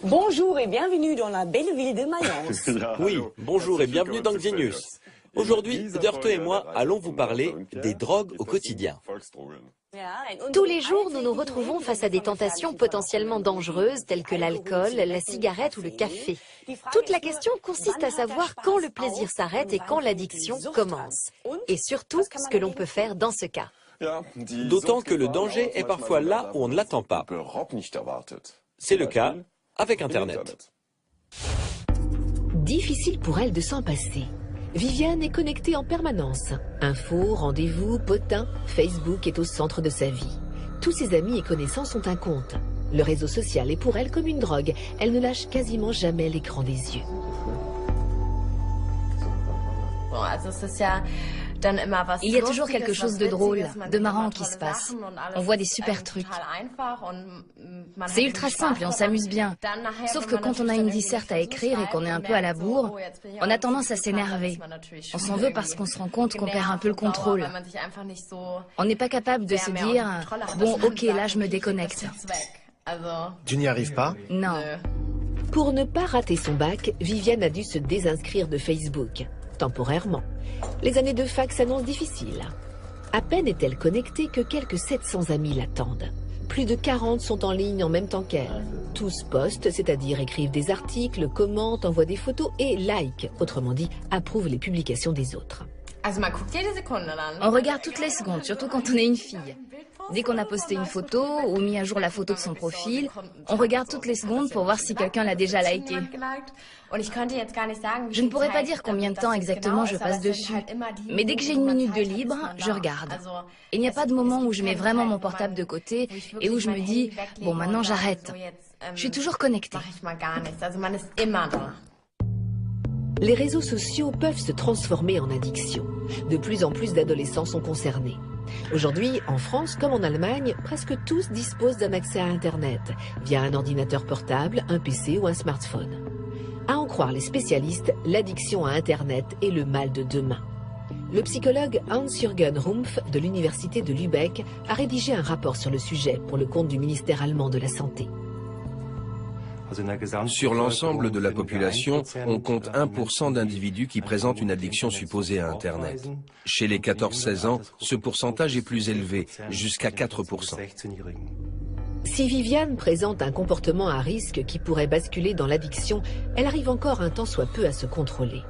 Bonjour et bienvenue dans la belle ville de Mayence. Oui, bonjour et bienvenue dans Xenius. Aujourd'hui, Dörte et moi allons vous parler des drogues au quotidien. Tous les jours, nous nous retrouvons face à des tentations potentiellement dangereuses telles que l'alcool, la cigarette ou le café. Toute la question consiste à savoir quand le plaisir s'arrête et quand l'addiction commence. Et surtout, ce que l'on peut faire dans ce cas. D'autant que le danger est parfois là où on ne l'attend pas. C'est le cas avec Internet. Difficile pour elle de s'en passer. Viviane est connectée en permanence. Infos, rendez-vous, potins, Facebook est au centre de sa vie. Tous ses amis et connaissances ont un compte. Le réseau social est pour elle comme une drogue. Elle ne lâche quasiment jamais l'écran des yeux. Il y a toujours quelque chose de drôle, de marrant qui se passe. On voit des super trucs. C'est ultra simple et on s'amuse bien. Sauf que quand on a une disserte à écrire et qu'on est un peu à la bourre, on a tendance à s'énerver. On s'en veut parce qu'on se rend compte qu'on perd un peu le contrôle. On n'est pas capable de se dire « Bon, ok, là je me déconnecte ». Tu n'y arrives pas? Non. Pour ne pas rater son bac, Viviane a dû se désinscrire de Facebook. Temporairement. Les années de fac s'annoncent difficiles. À peine est-elle connectée que quelques 700 amis l'attendent. Plus de 40 sont en ligne en même temps qu'elle. Tous postent, c'est-à-dire écrivent des articles, commentent, envoient des photos et like, autrement dit, approuvent les publications des autres. On regarde toutes les secondes, surtout quand on est une fille. Dès qu'on a posté une photo ou mis à jour la photo de son profil, on regarde toutes les secondes pour voir si quelqu'un l'a déjà liké. Je ne pourrais pas dire combien de temps exactement je passe dessus, mais dès que j'ai une minute de libre, je regarde. Il n'y a pas de moment où je mets vraiment mon portable de côté et où je me dis « bon, maintenant j'arrête ». Je suis toujours connectée. Les réseaux sociaux peuvent se transformer en addiction. De plus en plus d'adolescents sont concernés. Aujourd'hui, en France comme en Allemagne, presque tous disposent d'un accès à Internet, via un ordinateur portable, un PC ou un smartphone. À en croire les spécialistes, l'addiction à Internet est le mal de demain. Le psychologue Hans-Jürgen Rumpf de l'université de Lübeck a rédigé un rapport sur le sujet pour le compte du ministère allemand de la Santé. Sur l'ensemble de la population, on compte 1% d'individus qui présentent une addiction supposée à Internet. Chez les 14-16 ans, ce pourcentage est plus élevé, jusqu'à 4%. Si Viviane présente un comportement à risque qui pourrait basculer dans l'addiction, elle arrive encore un tant soit peu à se contrôler.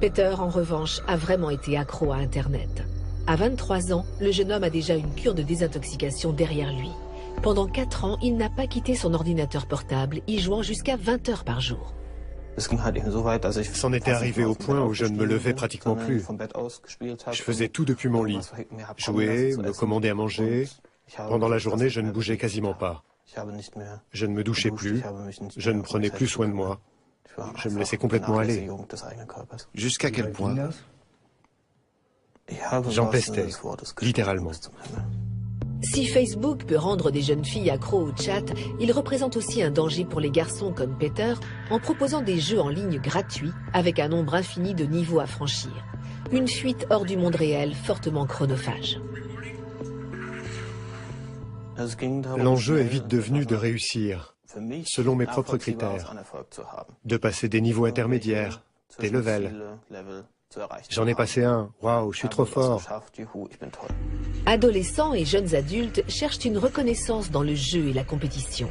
Peter, en revanche, a vraiment été accro à Internet. À 23 ans, le jeune homme a déjà une cure de désintoxication derrière lui. Pendant 4 ans, il n'a pas quitté son ordinateur portable, y jouant jusqu'à 20 heures par jour. C'en était arrivé au point où je ne me levais pratiquement plus. Je faisais tout depuis mon lit. Jouer, me commander à manger. Pendant la journée, je ne bougeais quasiment pas. Je ne me douchais plus. Je ne prenais plus soin de moi. Je me laissais complètement aller. Jusqu'à quel point? J'empestais, littéralement. Si Facebook peut rendre des jeunes filles accros au chat, il représente aussi un danger pour les garçons comme Peter en proposant des jeux en ligne gratuits avec un nombre infini de niveaux à franchir. Une fuite hors du monde réel fortement chronophage. L'enjeu est vite devenu de réussir, selon mes propres critères, de passer des niveaux intermédiaires, des levels. J'en ai passé un, waouh, je suis trop fort. Adolescents et jeunes adultes cherchent une reconnaissance dans le jeu et la compétition.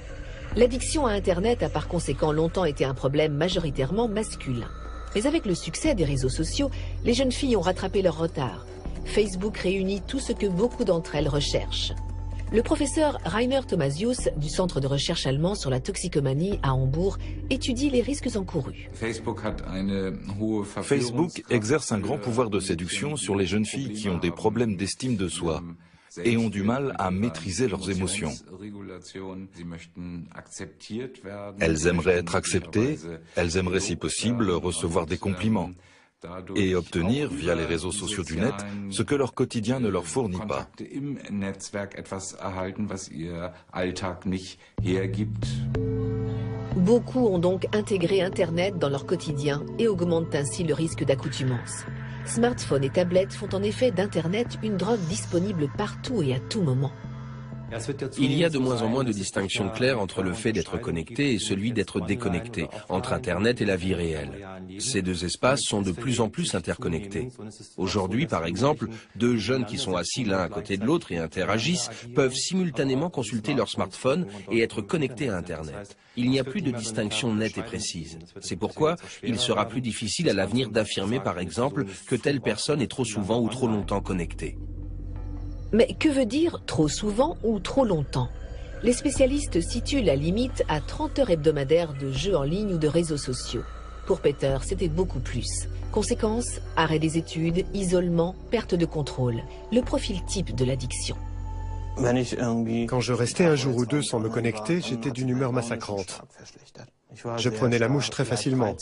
L'addiction à Internet a par conséquent longtemps été un problème majoritairement masculin. Mais avec le succès des réseaux sociaux, les jeunes filles ont rattrapé leur retard. Facebook réunit tout ce que beaucoup d'entre elles recherchent. Le professeur Rainer Thomasius du Centre de recherche allemand sur la toxicomanie à Hambourg étudie les risques encourus. Facebook exerce un grand pouvoir de séduction sur les jeunes filles qui ont des problèmes d'estime de soi et ont du mal à maîtriser leurs émotions. Elles aimeraient être acceptées, elles aimeraient si possible recevoir des compliments et obtenir, via les réseaux sociaux du net, ce que leur quotidien ne leur fournit pas. Beaucoup ont donc intégré Internet dans leur quotidien et augmentent ainsi le risque d'accoutumance. Smartphones et tablettes font en effet d'Internet une drogue disponible partout et à tout moment. Il y a de moins en moins de distinction claire entre le fait d'être connecté et celui d'être déconnecté, entre Internet et la vie réelle. Ces deux espaces sont de plus en plus interconnectés. Aujourd'hui, par exemple, deux jeunes qui sont assis l'un à côté de l'autre et interagissent peuvent simultanément consulter leur smartphone et être connectés à Internet. Il n'y a plus de distinction nette et précise. C'est pourquoi il sera plus difficile à l'avenir d'affirmer, par exemple, que telle personne est trop souvent ou trop longtemps connectée. Mais que veut dire trop souvent ou trop longtemps? Les spécialistes situent la limite à 30 heures hebdomadaires de jeux en ligne ou de réseaux sociaux. Pour Peter, c'était beaucoup plus. Conséquence, arrêt des études, isolement, perte de contrôle. Le profil type de l'addiction. Quand je restais un jour ou deux sans me connecter, j'étais d'une humeur massacrante. Je prenais la mouche très facilement.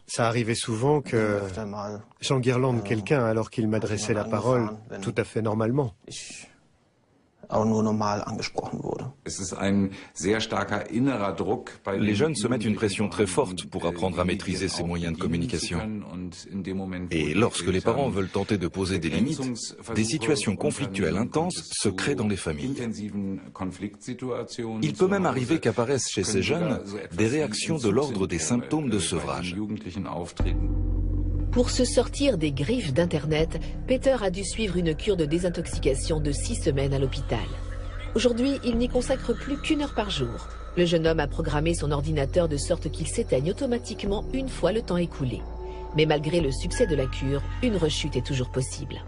Ça arrivait souvent que j'enguirlande quelqu'un alors qu'il m'adressait la parole tout à fait normalement. Les jeunes se mettent une pression très forte pour apprendre à maîtriser ces moyens de communication. Et lorsque les parents veulent tenter de poser des limites, des situations conflictuelles intenses se créent dans les familles. Il peut même arriver qu'apparaissent chez ces jeunes des réactions de l'ordre des symptômes de sevrage. Pour se sortir des griffes d'Internet, Peter a dû suivre une cure de désintoxication de 6 semaines à l'hôpital. Aujourd'hui, il n'y consacre plus qu'1 heure par jour. Le jeune homme a programmé son ordinateur de sorte qu'il s'éteigne automatiquement une fois le temps écoulé. Mais malgré le succès de la cure, une rechute est toujours possible.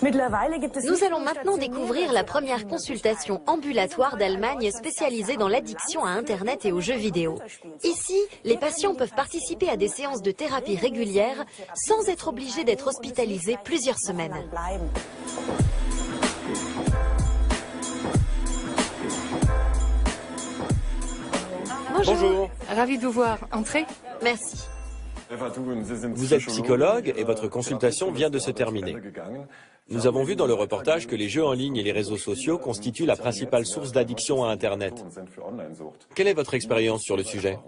Nous allons maintenant découvrir la première consultation ambulatoire d'Allemagne spécialisée dans l'addiction à Internet et aux jeux vidéo. Ici, les patients peuvent participer à des séances de thérapie régulières sans être obligés d'être hospitalisés plusieurs semaines. Bonjour. Ravi de vous voir. Entrez. Merci. Vous êtes psychologue et votre consultation vient de se terminer. Nous avons vu dans le reportage que les jeux en ligne et les réseaux sociaux constituent la principale source d'addiction à Internet. Quelle est votre expérience sur le sujet?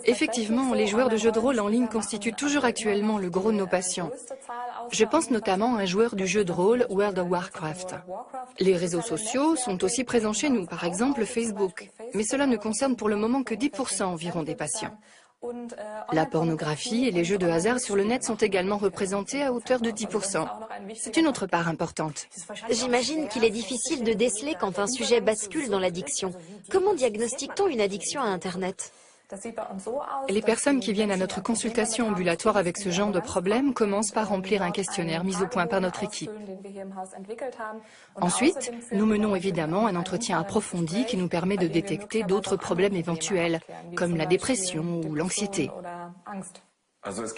Effectivement, les joueurs de jeux de rôle en ligne constituent toujours actuellement le gros de nos patients. Je pense notamment à un joueur du jeu de rôle World of Warcraft. Les réseaux sociaux sont aussi présents chez nous, par exemple Facebook. Mais cela ne concerne pour le moment que 10% environ des patients. La pornographie et les jeux de hasard sur le net sont également représentés à hauteur de 10%. C'est une autre part importante. J'imagine qu'il est difficile de déceler quand un sujet bascule dans l'addiction. Comment diagnostique-t-on une addiction à Internet ? Les personnes qui viennent à notre consultation ambulatoire avec ce genre de problème commencent par remplir un questionnaire mis au point par notre équipe. Ensuite, nous menons évidemment un entretien approfondi qui nous permet de détecter d'autres problèmes éventuels, comme la dépression ou l'anxiété.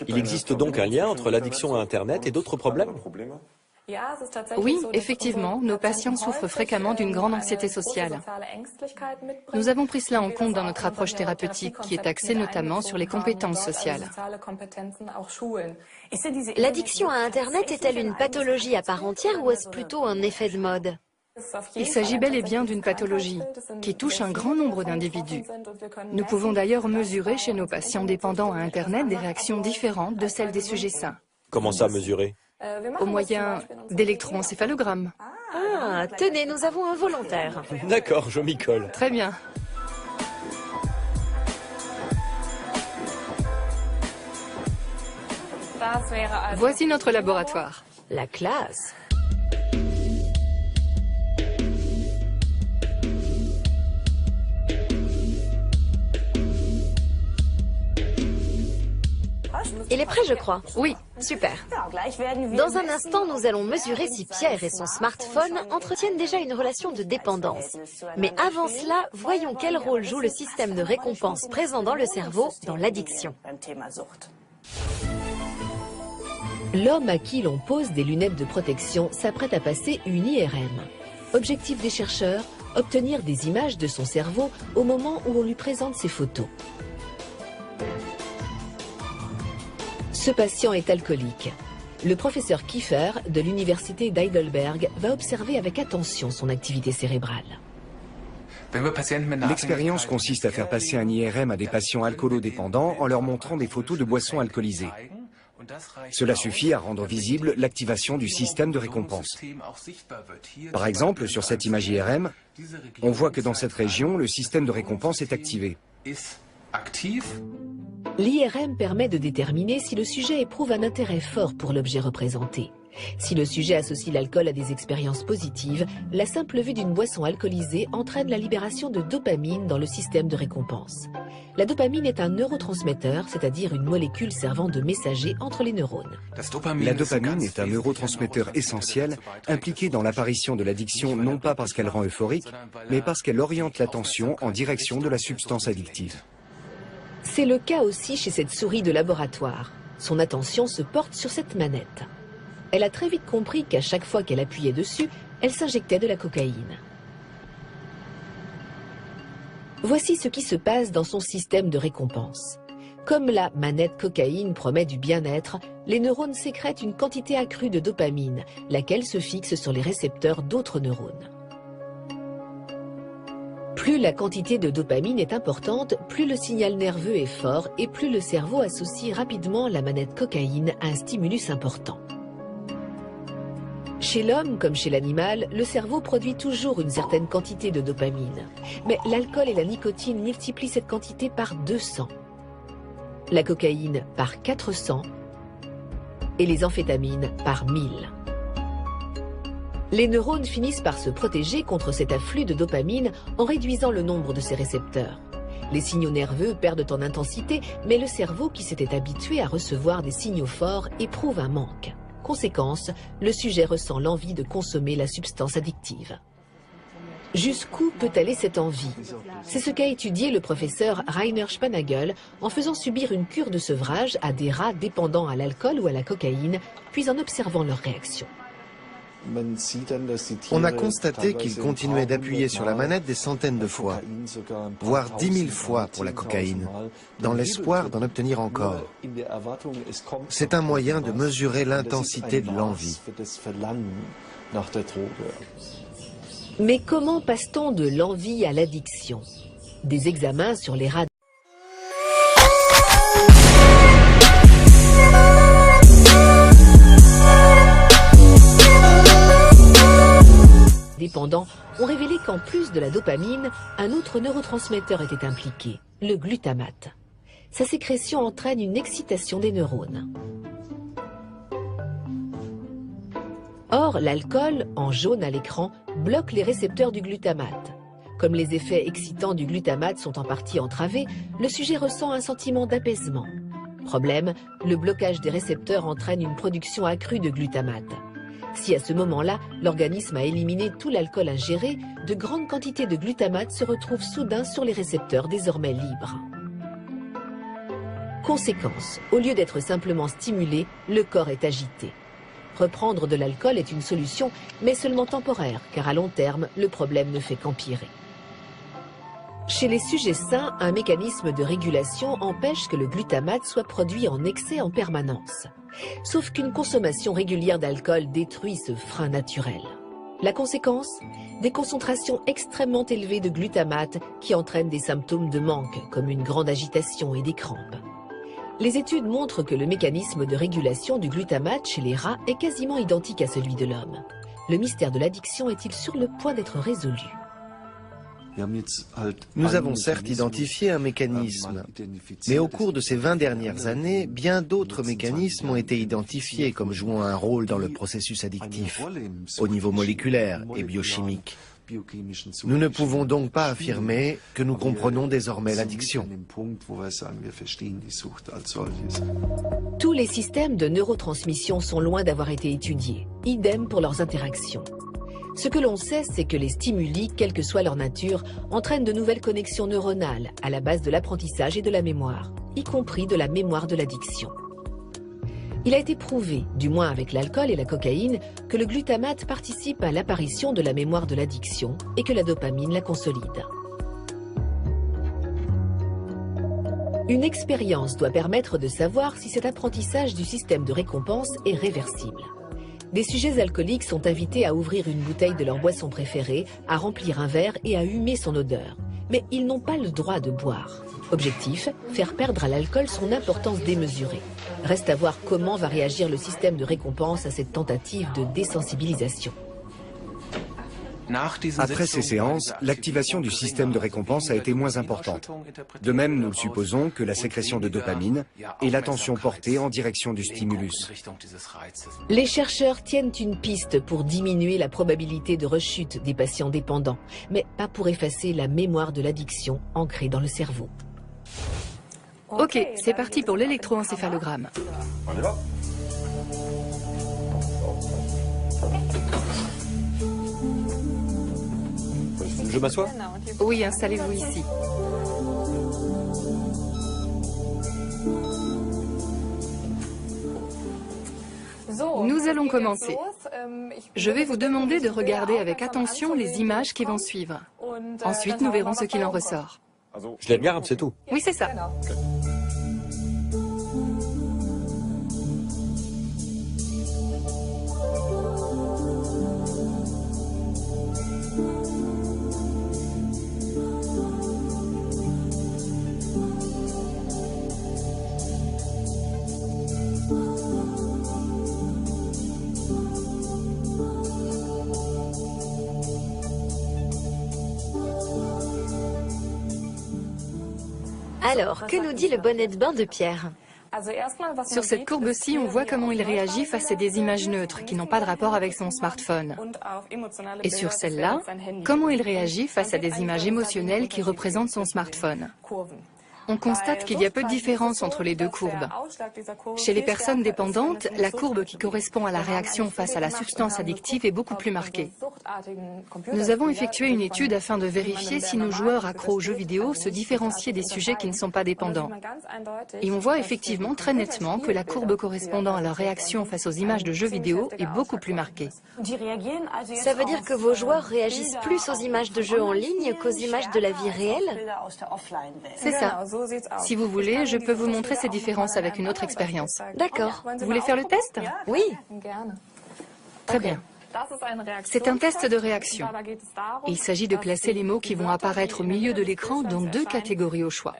Il existe donc un lien entre l'addiction à Internet et d'autres problèmes? Oui, effectivement, nos patients souffrent fréquemment d'une grande anxiété sociale. Nous avons pris cela en compte dans notre approche thérapeutique, qui est axée notamment sur les compétences sociales. L'addiction à Internet est-elle une pathologie à part entière ou est-ce plutôt un effet de mode ? Il s'agit bel et bien d'une pathologie qui touche un grand nombre d'individus. Nous pouvons d'ailleurs mesurer chez nos patients dépendants à Internet des réactions différentes de celles des sujets sains. Comment ça, mesurer? Au moyen d'électroencéphalogrammes. Ah, tenez, nous avons un volontaire. D'accord, je m'y colle. Très bien. Voici notre laboratoire. La classe. Il est prêt, je crois. Oui. Super. Dans un instant, nous allons mesurer si Pierre et son smartphone entretiennent déjà une relation de dépendance. Mais avant cela, voyons quel rôle joue le système de récompense présent dans le cerveau dans l'addiction. L'homme à qui l'on pose des lunettes de protection s'apprête à passer une IRM. Objectif des chercheurs, obtenir des images de son cerveau au moment où on lui présente ses photos. Ce patient est alcoolique. Le professeur Kiefer de l'université d'Heidelberg va observer avec attention son activité cérébrale. L'expérience consiste à faire passer un IRM à des patients alcoolodépendants en leur montrant des photos de boissons alcoolisées. Cela suffit à rendre visible l'activation du système de récompense. Par exemple, sur cette image IRM, on voit que dans cette région, le système de récompense est activé. L'IRM permet de déterminer si le sujet éprouve un intérêt fort pour l'objet représenté. Si le sujet associe l'alcool à des expériences positives, la simple vue d'une boisson alcoolisée entraîne la libération de dopamine dans le système de récompense. La dopamine est un neurotransmetteur, c'est-à-dire une molécule servant de messager entre les neurones. La dopamine est un neurotransmetteur essentiel impliqué dans l'apparition de l'addiction non pas parce qu'elle rend euphorique, mais parce qu'elle oriente l'attention en direction de la substance addictive. C'est le cas aussi chez cette souris de laboratoire. Son attention se porte sur cette manette. Elle a très vite compris qu'à chaque fois qu'elle appuyait dessus, elle s'injectait de la cocaïne. Voici ce qui se passe dans son système de récompense. Comme la manette cocaïne promet du bien-être, les neurones sécrètent une quantité accrue de dopamine, laquelle se fixe sur les récepteurs d'autres neurones. Plus la quantité de dopamine est importante, plus le signal nerveux est fort et plus le cerveau associe rapidement la manette cocaïne à un stimulus important. Chez l'homme, comme chez l'animal, le cerveau produit toujours une certaine quantité de dopamine. Mais l'alcool et la nicotine multiplient cette quantité par 200. La cocaïne par 400 et les amphétamines par 1000. Les neurones finissent par se protéger contre cet afflux de dopamine en réduisant le nombre de ces récepteurs. Les signaux nerveux perdent en intensité, mais le cerveau qui s'était habitué à recevoir des signaux forts éprouve un manque. Conséquence, le sujet ressent l'envie de consommer la substance addictive. Jusqu'où peut aller cette envie? C'est ce qu'a étudié le professeur Rainer Spanagel en faisant subir une cure de sevrage à des rats dépendants à l'alcool ou à la cocaïne, puis en observant leur réaction. On a constaté qu'ils continuaient d'appuyer sur la manette des centaines de fois, voire 10 000 fois pour la cocaïne, dans l'espoir d'en obtenir encore. C'est un moyen de mesurer l'intensité de l'envie. Mais comment passe-t-on de l'envie à l'addiction? Des examens sur les rats dépendants ont révélé qu'en plus de la dopamine, un autre neurotransmetteur était impliqué, le glutamate. Sa sécrétion entraîne une excitation des neurones. Or, l'alcool, en jaune à l'écran, bloque les récepteurs du glutamate. Comme les effets excitants du glutamate sont en partie entravés, le sujet ressent un sentiment d'apaisement. Problème, le blocage des récepteurs entraîne une production accrue de glutamate. Si à ce moment-là, l'organisme a éliminé tout l'alcool ingéré, de grandes quantités de glutamate se retrouvent soudain sur les récepteurs désormais libres. Conséquence, au lieu d'être simplement stimulé, le corps est agité. Reprendre de l'alcool est une solution, mais seulement temporaire, car à long terme, le problème ne fait qu'empirer. Chez les sujets sains, un mécanisme de régulation empêche que le glutamate soit produit en excès en permanence. Sauf qu'une consommation régulière d'alcool détruit ce frein naturel. La conséquence? Des concentrations extrêmement élevées de glutamate qui entraînent des symptômes de manque, comme une grande agitation et des crampes. Les études montrent que le mécanisme de régulation du glutamate chez les rats est quasiment identique à celui de l'homme. Le mystère de l'addiction est-il sur le point d'être résolu? Nous avons certes identifié un mécanisme, mais au cours de ces 20 dernières années, bien d'autres mécanismes ont été identifiés comme jouant un rôle dans le processus addictif, au niveau moléculaire et biochimique. Nous ne pouvons donc pas affirmer que nous comprenons désormais l'addiction. Tous les systèmes de neurotransmission sont loin d'avoir été étudiés, idem pour leurs interactions. Ce que l'on sait, c'est que les stimuli, quelle que soit leur nature, entraînent de nouvelles connexions neuronales à la base de l'apprentissage et de la mémoire, y compris de la mémoire de l'addiction. Il a été prouvé, du moins avec l'alcool et la cocaïne, que le glutamate participe à l'apparition de la mémoire de l'addiction et que la dopamine la consolide. Une expérience doit permettre de savoir si cet apprentissage du système de récompense est réversible. Des sujets alcooliques sont invités à ouvrir une bouteille de leur boisson préférée, à remplir un verre et à humer son odeur. Mais ils n'ont pas le droit de boire. Objectif, faire perdre à l'alcool son importance démesurée. Reste à voir comment va réagir le système de récompense à cette tentative de désensibilisation. Après ces séances, l'activation du système de récompense a été moins importante. De même, nous le supposons que la sécrétion de dopamine et l'attention portée en direction du stimulus. Les chercheurs tiennent une piste pour diminuer la probabilité de rechute des patients dépendants, mais pas pour effacer la mémoire de l'addiction ancrée dans le cerveau. Ok, c'est parti pour l'électroencéphalogramme. On y va. Je m'assois? Oui, installez-vous ici. Nous allons commencer. Je vais vous demander de regarder avec attention les images qui vont suivre. Ensuite, nous verrons ce qu'il en ressort. Je les regarde, c'est tout. Oui, c'est ça. Alors, que nous dit le bonnet de bain de Pierre? Sur cette courbe-ci, on voit comment il réagit face à des images neutres qui n'ont pas de rapport avec son smartphone. Et sur celle-là, comment il réagit face à des images émotionnelles qui représentent son smartphone. On constate qu'il y a peu de différence entre les deux courbes. Chez les personnes dépendantes, la courbe qui correspond à la réaction face à la substance addictive est beaucoup plus marquée. Nous avons effectué une étude afin de vérifier si nos joueurs accros aux jeux vidéo se différenciaient des sujets qui ne sont pas dépendants. Et on voit effectivement très nettement que la courbe correspondant à leur réaction face aux images de jeux vidéo est beaucoup plus marquée. Ça veut dire que vos joueurs réagissent plus aux images de jeux en ligne qu'aux images de la vie réelle? C'est ça. Si vous voulez, je peux vous montrer ces différences avec une autre expérience. D'accord. Vous voulez faire le test? Oui. Très bien. C'est un test de réaction. Il s'agit de classer les mots qui vont apparaître au milieu de l'écran dans deux catégories au choix.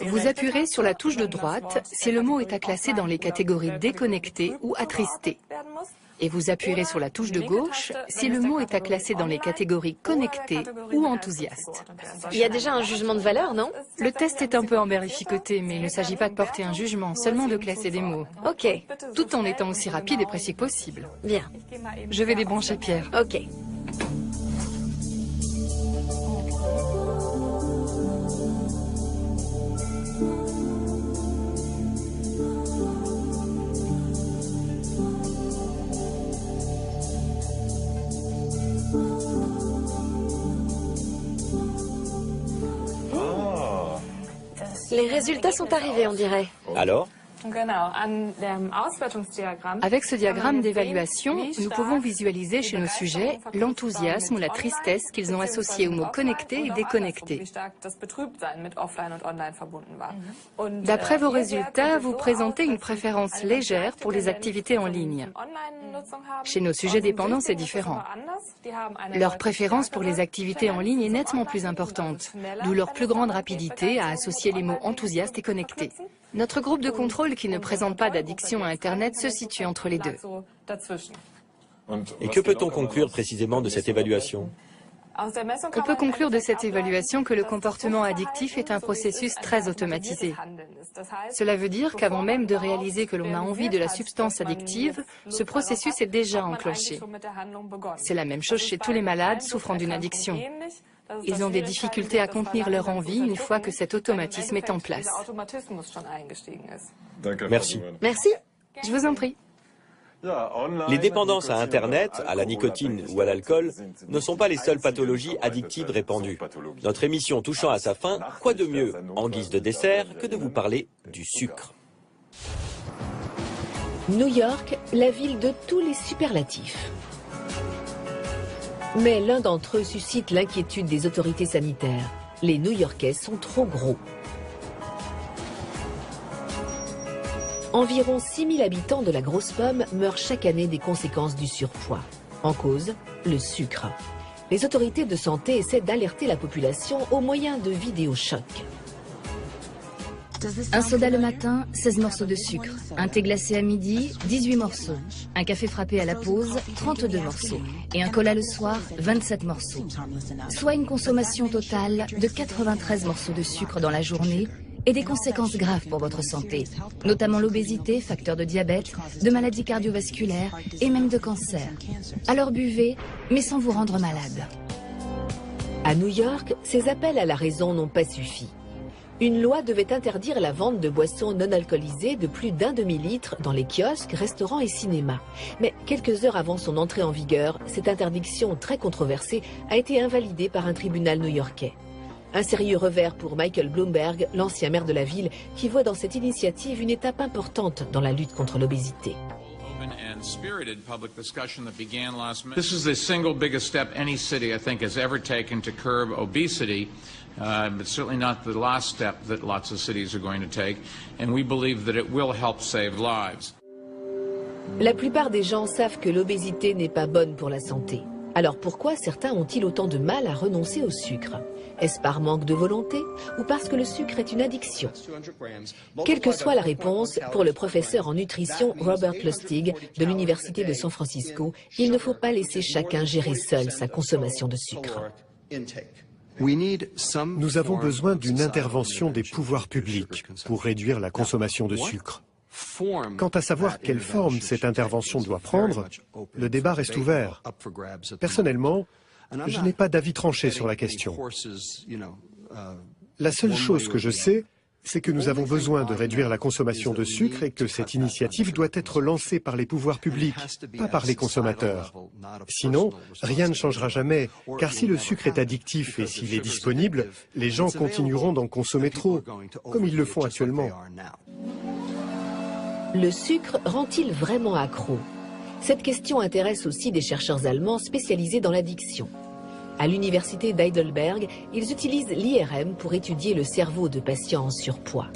Vous appuierez sur la touche de droite si le mot est à classer dans les catégories déconnecté ou attristé. Et vous appuierez sur la touche de gauche si le mot est à classer dans les catégories connecté ou enthousiaste. Il y a déjà un jugement de valeur, non? Le test est un peu embellificoté, mais il ne s'agit pas de porter un jugement, seulement de classer des mots. Ok. Tout en étant aussi rapide et précis que possible. Bien. Je vais débrancher Pierre. Ok. Les résultats sont arrivés, on dirait. Alors? Avec ce diagramme d'évaluation, nous pouvons visualiser chez nos sujets l'enthousiasme ou la tristesse qu'ils ont associé aux mots connecté et déconnecté. D'après vos résultats, vous présentez une préférence légère pour les activités en ligne. Chez nos sujets dépendants, c'est différent. Leur préférence pour les activités en ligne est nettement plus importante, d'où leur plus grande rapidité à associer les mots enthousiaste et connecté. Notre groupe de contrôle qui ne présente pas d'addiction à Internet se situe entre les deux. Et que peut-on conclure précisément de cette évaluation? On peut conclure de cette évaluation que le comportement addictif est un processus très automatisé. Cela veut dire qu'avant même de réaliser que l'on a envie de la substance addictive, ce processus est déjà enclenché. C'est la même chose chez tous les malades souffrant d'une addiction. Ils ont des difficultés à contenir leur envie une fois que cet automatisme est en place. Merci. Merci. Je vous en prie. Les dépendances à Internet, à la nicotine ou à l'alcool ne sont pas les seules pathologies addictives répandues. Notre émission touchant à sa fin, quoi de mieux, en guise de dessert, que de vous parler du sucre. New York, la ville de tous les superlatifs. Mais l'un d'entre eux suscite l'inquiétude des autorités sanitaires. Les New-Yorkais sont trop gros. Environ 6000 habitants de la Grosse Pomme meurent chaque année des conséquences du surpoids. En cause, le sucre. Les autorités de santé essaient d'alerter la population au moyen de vidéochocs. Un soda le matin, 16 morceaux de sucre. Un thé glacé à midi, 18 morceaux. Un café frappé à la pause, 32 morceaux. Et un cola le soir, 27 morceaux. Soit une consommation totale de 93 morceaux de sucre dans la journée et des conséquences graves pour votre santé, notamment l'obésité, facteur de diabète, de maladies cardiovasculaires et même de cancer. Alors buvez, mais sans vous rendre malade. À New York, ces appels à la raison n'ont pas suffi. Une loi devait interdire la vente de boissons non alcoolisées de plus d'1 demi-litre dans les kiosques, restaurants et cinémas. Mais quelques heures avant son entrée en vigueur, cette interdiction très controversée a été invalidée par un tribunal new-yorkais. Un sérieux revers pour Michael Bloomberg, l'ancien maire de la ville, qui voit dans cette initiative une étape importante dans la lutte contre l'obésité. This is the single biggest step any city, I think, has ever taken to curb obesity. But certainly not the last step that lots of cities are going to take, and we believe that it will help save lives. La plupart des gens savent que l'obésité n'est pas bonne pour la santé. Alors pourquoi certains ont-ils autant de mal à renoncer au sucre? Est-ce par manque de volonté ou parce que le sucre est une addiction? Quelle que soit la réponse, pour le professeur en nutrition Robert Lustig de l'Université de San Francisco, il ne faut pas laisser chacun gérer seul sa consommation de sucre. Nous avons besoin d'une intervention des pouvoirs publics pour réduire la consommation de sucre. Quant à savoir quelle forme cette intervention doit prendre, le débat reste ouvert. Personnellement, je n'ai pas d'avis tranché sur la question. La seule chose que je sais, c'est que nous avons besoin de réduire la consommation de sucre et que cette initiative doit être lancée par les pouvoirs publics, pas par les consommateurs. Sinon, rien ne changera jamais, car si le sucre est addictif et s'il est disponible, les gens continueront d'en consommer trop, comme ils le font actuellement. Le sucre rend-il vraiment accro? Cette question intéresse aussi des chercheurs allemands spécialisés dans l'addiction. À l'université d'Heidelberg, ils utilisent l'IRM pour étudier le cerveau de patients en surpoids.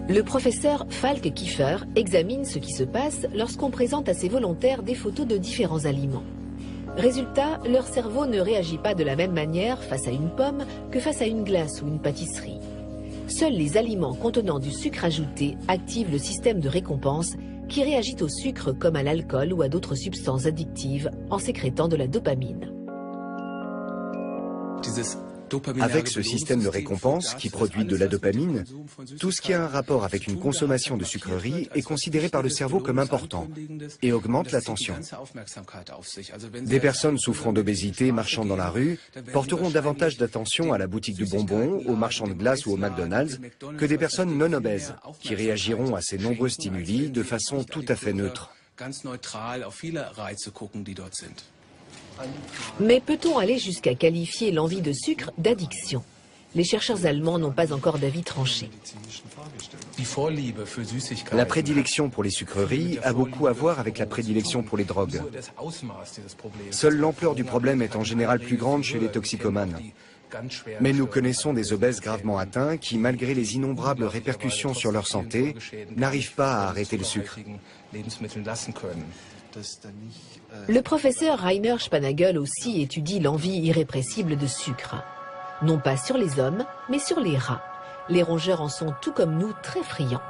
Le professeur Falk Kiefer examine ce qui se passe lorsqu'on présente à ses volontaires des photos de différents aliments. Résultat, leur cerveau ne réagit pas de la même manière face à une pomme que face à une glace ou une pâtisserie. Seuls les aliments contenant du sucre ajouté activent le système de récompense qui réagit au sucre comme à l'alcool ou à d'autres substances addictives en sécrétant de la dopamine. Avec ce système de récompense qui produit de la dopamine, tout ce qui a un rapport avec une consommation de sucreries est considéré par le cerveau comme important et augmente l'attention. Des personnes souffrant d'obésité marchant dans la rue porteront davantage d'attention à la boutique de bonbons, aux marchands de glace ou au McDonald's que des personnes non obèses qui réagiront à ces nombreux stimuli de façon tout à fait neutre. Mais peut-on aller jusqu'à qualifier l'envie de sucre d'addiction? Les chercheurs allemands n'ont pas encore d'avis tranché. La prédilection pour les sucreries a beaucoup à voir avec la prédilection pour les drogues. Seule l'ampleur du problème est en général plus grande chez les toxicomanes. Mais nous connaissons des obèses gravement atteints qui, malgré les innombrables répercussions sur leur santé, n'arrivent pas à arrêter le sucre. Le professeur Rainer Spanagel aussi étudie l'envie irrépressible de sucre. Non pas sur les hommes, mais sur les rats. Les rongeurs en sont tout comme nous très friands.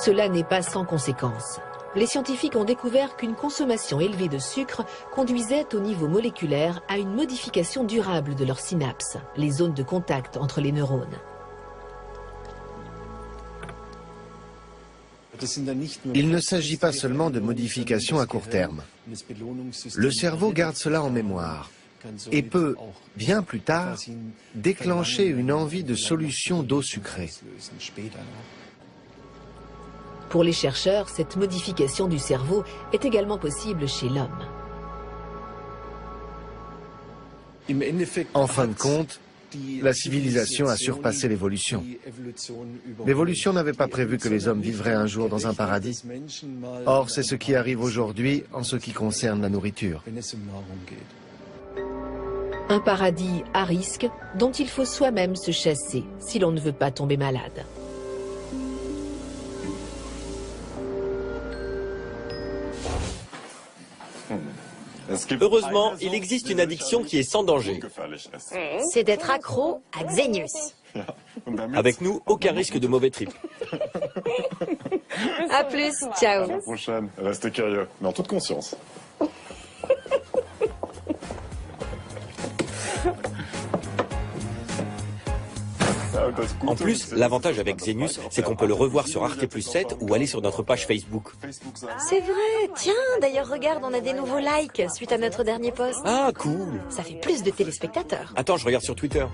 Cela n'est pas sans conséquences. Les scientifiques ont découvert qu'une consommation élevée de sucre conduisait au niveau moléculaire à une modification durable de leurs synapses, les zones de contact entre les neurones. Il ne s'agit pas seulement de modifications à court terme. Le cerveau garde cela en mémoire et peut, bien plus tard, déclencher une envie de solution d'eau sucrée. Pour les chercheurs, cette modification du cerveau est également possible chez l'homme. En fin de compte, La civilisation a surpassé l'évolution. L'évolution n'avait pas prévu que les hommes vivraient un jour dans un paradis. Or, c'est ce qui arrive aujourd'hui en ce qui concerne la nourriture. Un paradis à risque dont il faut soi-même se chasser si l'on ne veut pas tomber malade. Heureusement, il existe une addiction qui est sans danger. C'est d'être accro à Xenius. Avec nous, aucun risque de mauvais trip. À plus, ciao. À la prochaine, restez curieux, mais en toute conscience. En plus, l'avantage avec Xenius, c'est qu'on peut le revoir sur Arte+7 ou aller sur notre page Facebook. C'est vrai. Tiens, d'ailleurs, regarde, on a des nouveaux likes suite à notre dernier post. Ah, cool. Ça fait plus de téléspectateurs. Attends, je regarde sur Twitter.